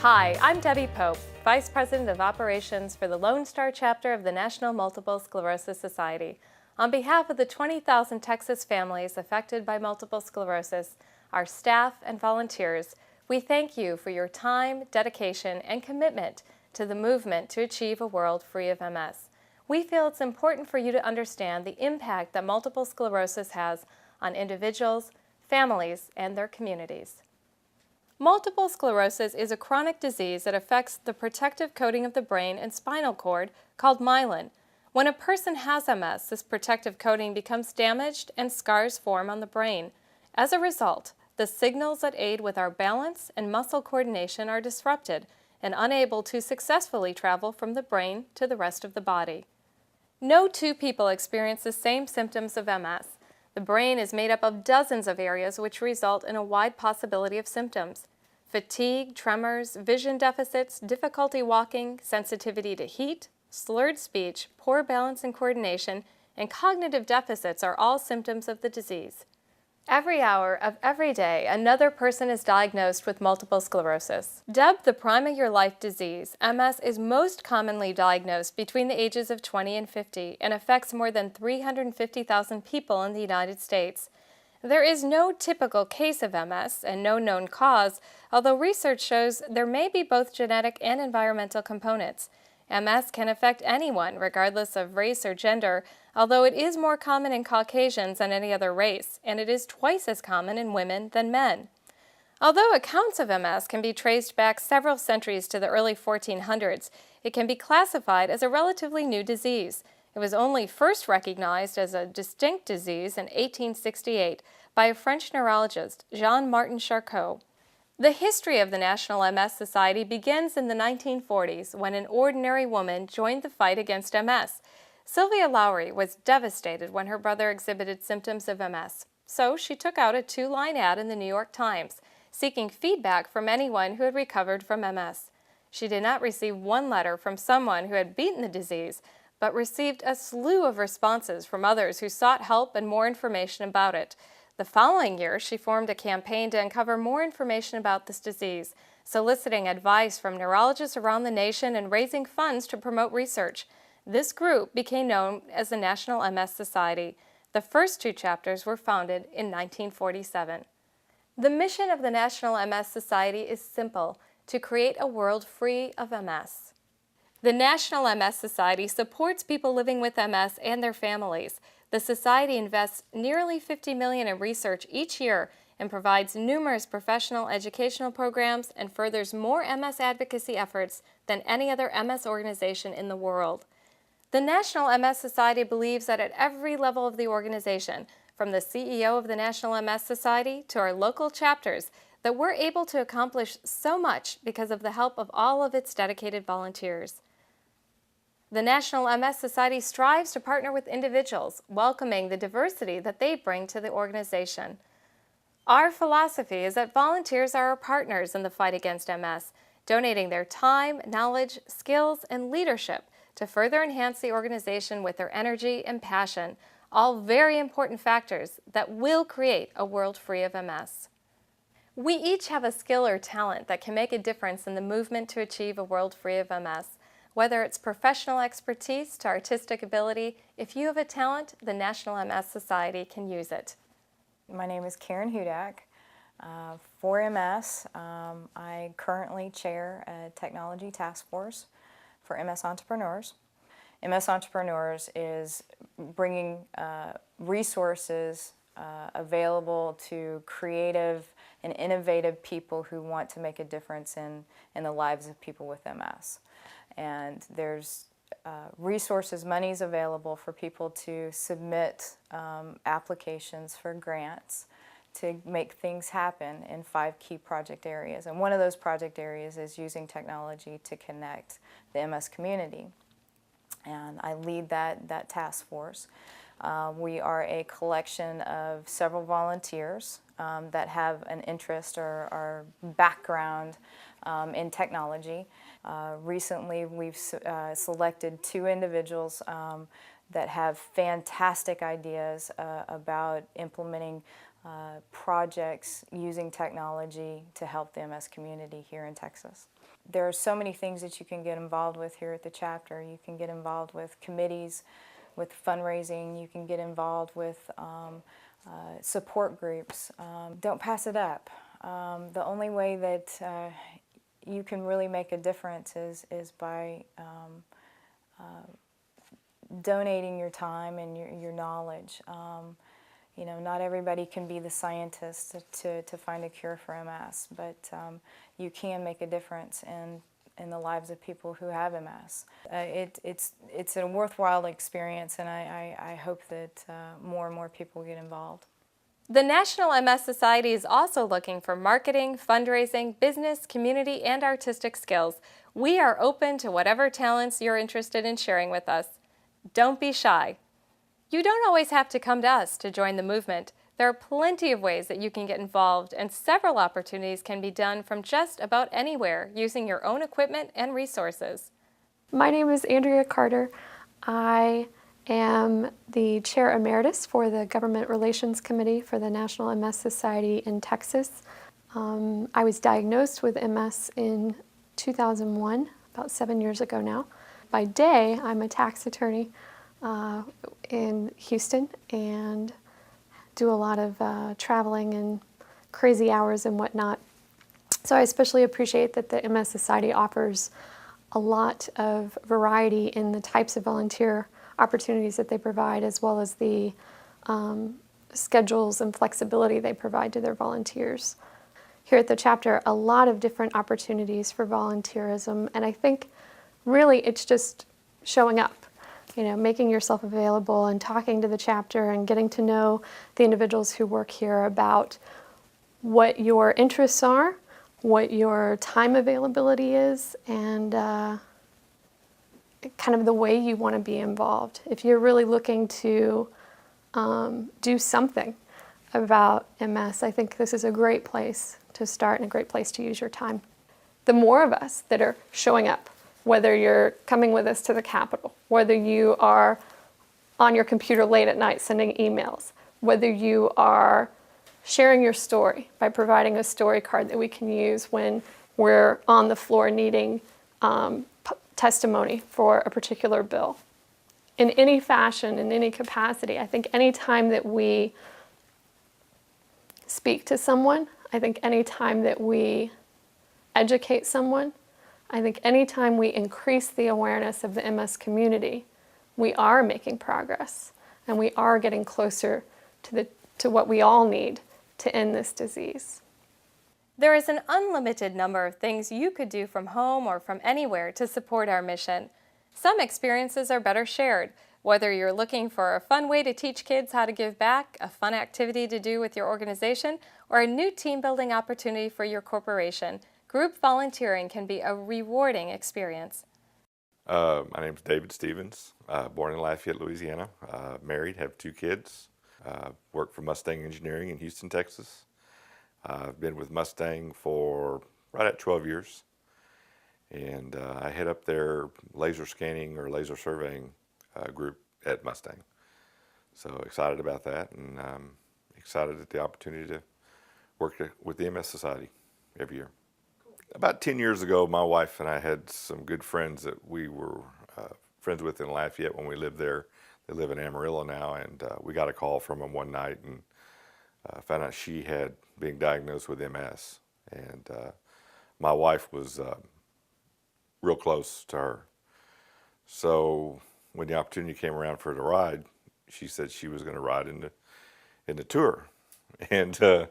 Hi, I'm Debbie Pope, Vice President of Operations for the Lone Star chapter of the National Multiple Sclerosis Society. On behalf of the 20,000 Texas families affected by multiple sclerosis, our staff and volunteers, we thank you for your time, dedication, and commitment to the movement to achieve a world free of MS. We feel it's important for you to understand the impact that multiple sclerosis has on individuals, families, and their communities. Multiple sclerosis is a chronic disease that affects the protective coating of the brain and spinal cord called myelin. When a person has MS, this protective coating becomes damaged and scars form on the brain. As a result, the signals that aid with our balance and muscle coordination are disrupted and unable to successfully travel from the brain to the rest of the body. No two people experience the same symptoms of MS. The brain is made up of dozens of areas which result in a wide possibility of symptoms. Fatigue, tremors, vision deficits, difficulty walking, sensitivity to heat, slurred speech, poor balance and coordination, and cognitive deficits are all symptoms of the disease. Every hour of every day, another person is diagnosed with multiple sclerosis. Dubbed the prime of your life disease, MS is most commonly diagnosed between the ages of 20 and 50 and affects more than 350,000 people in the United States. There is no typical case of MS and no known cause, although research shows there may be both genetic and environmental components. MS can affect anyone, regardless of race or gender, although it is more common in Caucasians than any other race, and it is twice as common in women than men. Although accounts of MS can be traced back several centuries to the early 1400s, it can be classified as a relatively new disease. It was only first recognized as a distinct disease in 1868 by a French neurologist, Jean-Martin Charcot. The history of the National MS Society begins in the 1940s when an ordinary woman joined the fight against MS. Sylvia Lowry was devastated when her brother exhibited symptoms of MS, so she took out a 2-line ad in the New York Times, seeking feedback from anyone who had recovered from MS. She did not receive one letter from someone who had beaten the disease, but received a slew of responses from others who sought help and more information about it. The following year, she formed a campaign to uncover more information about this disease, soliciting advice from neurologists around the nation and raising funds to promote research. This group became known as the National MS Society. The first 2 chapters were founded in 1947. The mission of the National MS Society is simple: to create a world free of MS. The National MS Society supports people living with MS and their families. The Society invests nearly $50 million in research each year and provides numerous professional educational programs and furthers more MS advocacy efforts than any other MS organization in the world. The National MS Society believes that at every level of the organization, from the CEO of the National MS Society to our local chapters, that we're able to accomplish so much because of the help of all of its dedicated volunteers. The National MS Society strives to partner with individuals, welcoming the diversity that they bring to the organization. Our philosophy is that volunteers are our partners in the fight against MS, donating their time, knowledge, skills, and leadership to further enhance the organization with their energy and passion, all very important factors that will create a world free of MS. We each have a skill or talent that can make a difference in the movement to achieve a world free of MS. Whether it's professional expertise to artistic ability, if you have a talent, the National MS Society can use it. My name is Karen Hudak. For MS, I currently chair a technology task force for MS Entrepreneurs. MS Entrepreneurs is bringing resources available to creative and innovative people who want to make a difference in the lives of people with MS. And there's resources, monies available for people to submit applications for grants to make things happen in 5 key project areas. And one of those project areas is using technology to connect the MS community. And I lead that task force. We are a collection of several volunteers that have an interest or background in technology. Recently, we've selected 2 individuals that have fantastic ideas about implementing projects using technology to help the MS community here in Texas. there are so many things that you can get involved with here at the chapter. You can get involved with committees, with fundraising. You can get involved with support groups. Don't pass it up. The only way that you can really make a difference is by donating your time and your knowledge. You know, not everybody can be the scientist to find a cure for MS, but you can make a difference in the lives of people who have MS. It's a worthwhile experience, and I hope that more and more people get involved. The National MS Society is also looking for marketing, fundraising, business, community, and artistic skills. We are open to whatever talents you're interested in sharing with us. Don't be shy. You don't always have to come to us to join the movement. There are plenty of ways that you can get involved, and several opportunities can be done from just about anywhere using your own equipment and resources. My name is Andrea Carter. I am the Chair Emeritus for the Government Relations Committee for the National MS Society in Texas. I was diagnosed with MS in 2001, about 7 years ago now. By day, I'm a tax attorney in Houston and do a lot of traveling and crazy hours and whatnot. So I especially appreciate that the MS Society offers a lot of variety in the types of volunteer opportunities that they provide, as well as the schedules and flexibility they provide to their volunteers. Here at the chapter, a lot of different opportunities for volunteerism, and I think really it's just showing up. You know, making yourself available and talking to the chapter and getting to know the individuals who work here about what your interests are, what your time availability is, and kind of the way you want to be involved. If you're really looking to do something about MS, I think this is a great place to start and a great place to use your time. The more of us that are showing up, whether you're coming with us to the Capitol, whether you are on your computer late at night sending emails, whether you are sharing your story by providing a story card that we can use when we're on the floor needing testimony for a particular bill. In any fashion, in any capacity, I think any time that we speak to someone, I think any time that we educate someone, I think anytime we increase the awareness of the MS community, we are making progress and we are getting closer to what we all need to end this disease. There is an unlimited number of things you could do from home or from anywhere to support our mission. Some experiences are better shared, whether you're looking for a fun way to teach kids how to give back, a fun activity to do with your organization, or a new team-building opportunity for your corporation. Group volunteering can be a rewarding experience. My name is David Stevens, born in Lafayette, Louisiana, married, have 2 kids, work for Mustang Engineering in Houston, Texas. I've been with Mustang for right at 12 years, and I head up their laser scanning or laser surveying group at Mustang. So excited about that, and excited at the opportunity to work with the MS Society every year. About 10 years ago, my wife and I had some good friends that we were friends with in Lafayette when we lived there. They live in Amarillo now, and we got a call from them one night and found out she had been diagnosed with MS. And my wife was real close to her. So when the opportunity came around for her to ride, she said she was going to ride in the tour. And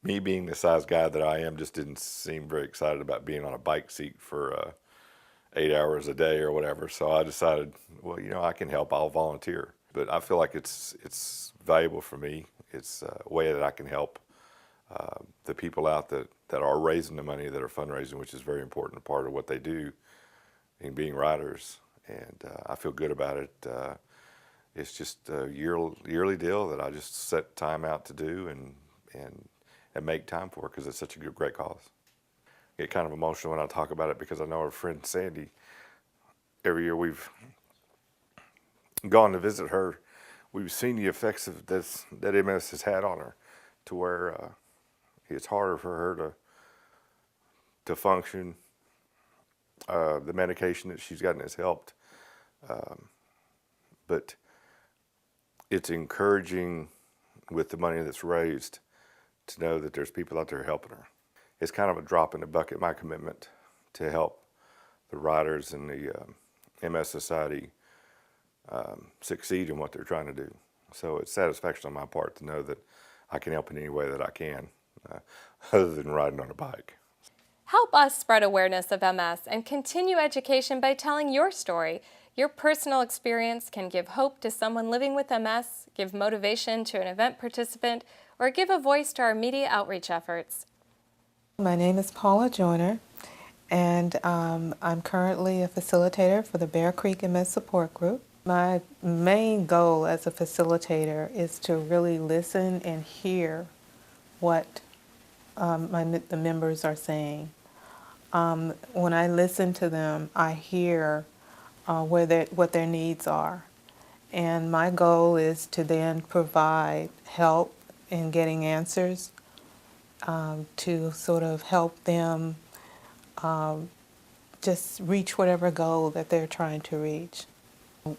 me being the size guy that I am just didn't seem very excited about being on a bike seat for 8 hours a day or whatever. So I decided, well, you know, I can help, I'll volunteer. But I feel like it's valuable for me. It's a way that I can help the people out that are raising the money, that are fundraising, which is a very important part of what they do in being riders. And I feel good about it. It's just a yearly deal that I just set time out to do and make time for, because it's such a great cause. I get kind of emotional when I talk about it, because I know our friend Sandy, every year we've gone to visit her, we've seen the effects of that MS has had on her, to where it's harder for her to function, The medication that she's gotten has helped, but it's encouraging with the money that's raised to know that there's people out there helping her. It's kind of a drop in the bucket, my commitment to help the riders and the MS Society succeed in what they're trying to do. So it's satisfaction on my part to know that I can help in any way that I can, other than riding on a bike. Help us spread awareness of MS and continue education by telling your story. Your personal experience can give hope to someone living with MS, give motivation to an event participant, or give a voice to our media outreach efforts. My name is Paula Joyner, and I'm currently a facilitator for the Bear Creek MS Support Group. My main goal as a facilitator is to really listen and hear what the members are saying. When I listen to them, I hear what their needs are. And my goal is to then provide help in getting answers to sort of help them just reach whatever goal that they're trying to reach.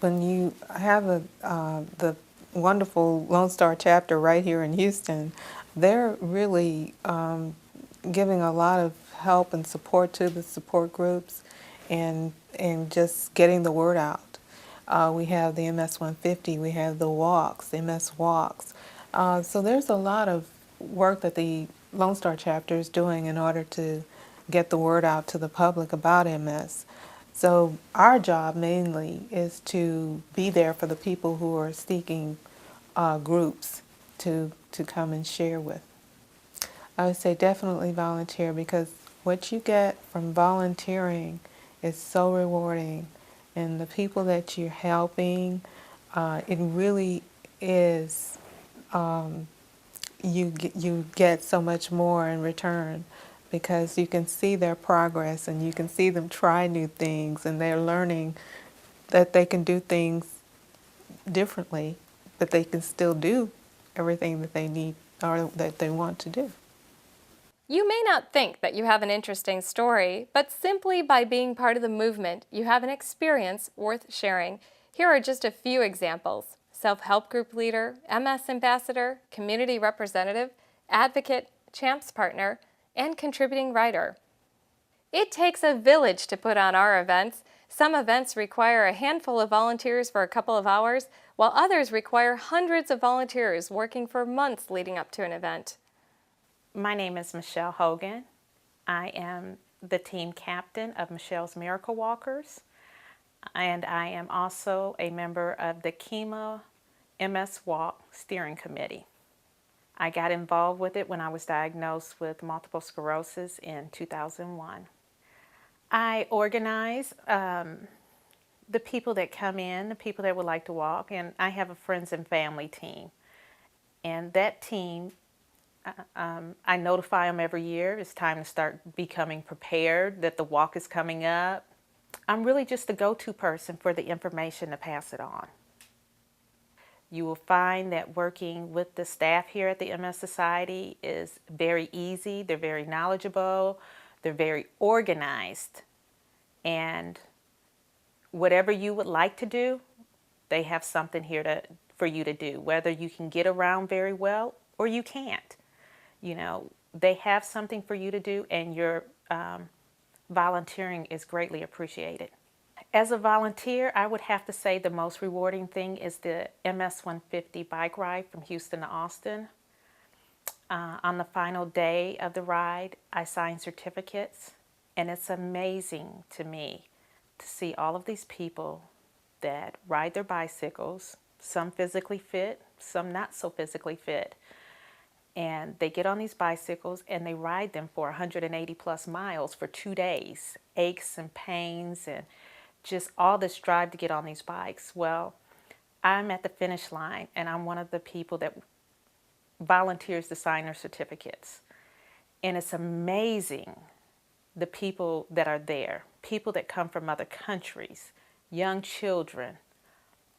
When you have the wonderful Lone Star chapter right here in Houston, they're really giving a lot of help and support to the support groups and just getting the word out. We have the MS 150, we have the walks, the MS walks. So there's a lot of work that the Lone Star chapter is doing in order to get the word out to the public about MS. So our job mainly is to be there for the people who are seeking groups to come and share with. I would say definitely volunteer, because what you get from volunteering is so rewarding, and the people that you're helping, it really is. You get so much more in return, because you can see their progress and you can see them try new things, and they're learning that they can do things differently, but they can still do everything that they need or that they want to do. You may not think that you have an interesting story, but simply by being part of the movement, you have an experience worth sharing. Here are just a few examples: self-help group leader, MS ambassador, community representative, advocate, CHAMPS partner, and contributing writer. It takes a village to put on our events. Some events require a handful of volunteers for a couple of hours, while others require hundreds of volunteers working for months leading up to an event. My name is Michelle Hogan. I am the team captain of Michelle's Miracle Walkers, and I am also a member of the KEMA MS Walk Steering Committee. I got involved with it when I was diagnosed with multiple sclerosis in 2001. I organize the people that come in, the people that would like to walk, and I have a friends and family team. And that team, I notify them every year. It's time to start becoming prepared that the walk is coming up. I'm really just the go-to person for the information to pass it on. You will find that working with the staff here at the MS Society is very easy. They're very knowledgeable. They're very organized. And whatever you would like to do, they have something here for you to do, whether you can get around very well or you can't. You know, they have something for you to do, and your volunteering is greatly appreciated. As a volunteer, I would have to say the most rewarding thing is the MS 150 bike ride from Houston to Austin. On the final day of the ride, I sign certificates, and it's amazing to me to see all of these people that ride their bicycles, some physically fit, some not so physically fit. And they get on these bicycles and they ride them for 180 plus miles for 2 days. Aches and pains and just all this drive to get on these bikes. Well, I'm at the finish line, and I'm one of the people that volunteers to sign their certificates. And it's amazing the people that are there, people that come from other countries, young children,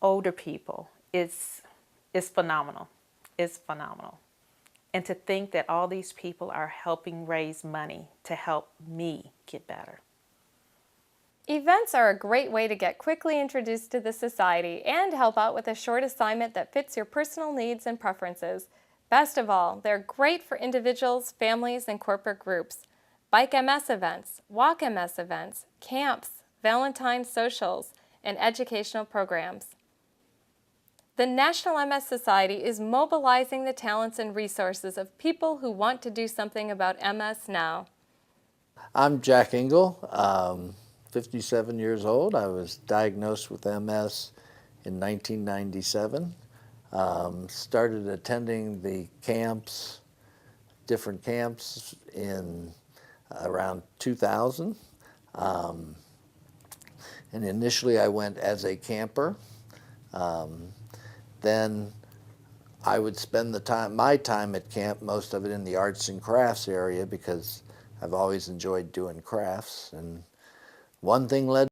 older people. It's phenomenal. It's phenomenal. And to think that all these people are helping raise money to help me get better. Events are a great way to get quickly introduced to the society and help out with a short assignment that fits your personal needs and preferences. Best of all, they're great for individuals, families, and corporate groups. Bike MS events, Walk MS events, camps, Valentine's socials, and educational programs. The National MS Society is mobilizing the talents and resources of people who want to do something about MS now. I'm Jack Engel, 57 years old. I was diagnosed with MS in 1997. Started attending the camps, different camps in around 2000. And initially I went as a camper. Then I would spend my time at camp, most of it in the arts and crafts area, because I've always enjoyed doing crafts. And one thing led